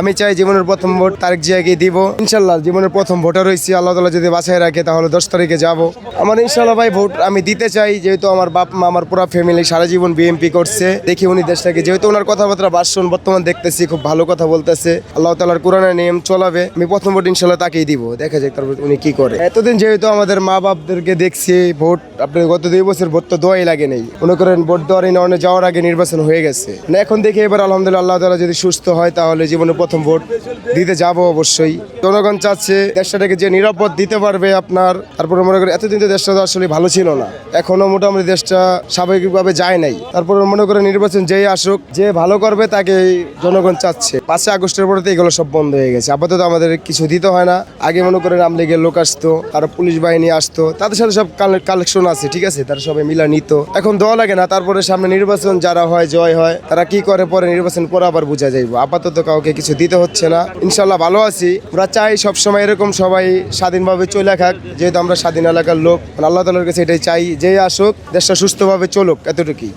আমি চাই জীবনের প্রথম ভোট তারেক জিয়াকে দিব ইনশাল্লাহ। জীবনের প্রথম ভোটার হয়েছি, আল্লাহ তাআলা যদি বাঁচায় রাখে তাহলে 10 তারিখে যাব। আমার ইনশাল্লাহ ভাই ভোট আমি দিতে চাই, যেহেতু আমার বাপ মা আমার পুরো ফ্যামিলি সারা জীবন বিএনপি করছে। দেখি উনি দেশটাকে, যেহেতু ওনার কথাবার্তা ভাষণ বর্তমান দেখতেছি খুব ভালো কথা বলতেছে, আল্লাহ তাআলার কোরআনের নিয়ম চলাবে। আমি প্রথম ভোট ইনশাল্লাহ তাকেই দিব, দেখা যাক তারপর উনি কি করে। এতদিন যেহেতু আমাদের মা বাপদেরকে দেখছি ভোট, আপনি গত 2 বছর ভোট তো দেওয়াই লাগে নেই, মনে করেন ভোট দেওয়ার অনেক যাওয়ার আগে নির্বাচন হয়ে গেছে না। এখন দেখি এবার আলহামদুলিল্লাহ আল্লাহ তাআলা যদি সুস্থ হয় তাহলে জীবনে প্রথম ভোট দিতে যাব অবশ্যই। জনগণ চাচ্ছে দেশটাকে যে নিরাপদ দিতে পারবে আপনার, তারপরে মনে করেন এতদিন তো দেশটা তো আসলে ভালো ছিল না, এখনো মোটামুটি দেশটা স্বাভাবিকভাবে যায় নাই। তারপরে মনে করেন নির্বাচন যেই আসুক, যে ভালো করবে তাকে জনগণ চাচ্ছে। 5 আগস্টের পরে তো এগুলো সব বন্ধ হয়ে গেছে, আপাতত আমাদের কিছু দিতে হয় না। আগে মনে করেন আওয়ামী লীগের লোক আসতো আর পুলিশ বাহিনী আসতো, তাদের সাথে সব কালেকশন আছে, ঠিক আছে, তারা সবাই মিলা নিত। এখন দেওয়া লাগে না। তারপরে সামনে নির্বাচন যারা হয় জয় হয়, তারা কি করে পরে নির্বাচন পরে আবার বোঝা যাইব। আপাতত কাউকে কিছু দিতে হচ্ছে না, ইনশাল্লাহ ভালো আছি। আমরা চাই সবসময় এরকম সবাই স্বাধীনভাবে চলে খাক, যেহেতু আমরা স্বাধীন এলাকার লোক। আল্লাহ তাআলার কাছে এটাই চাই, যে আসুক দেশটা সুস্থভাবে চলুক, এতটুকুই।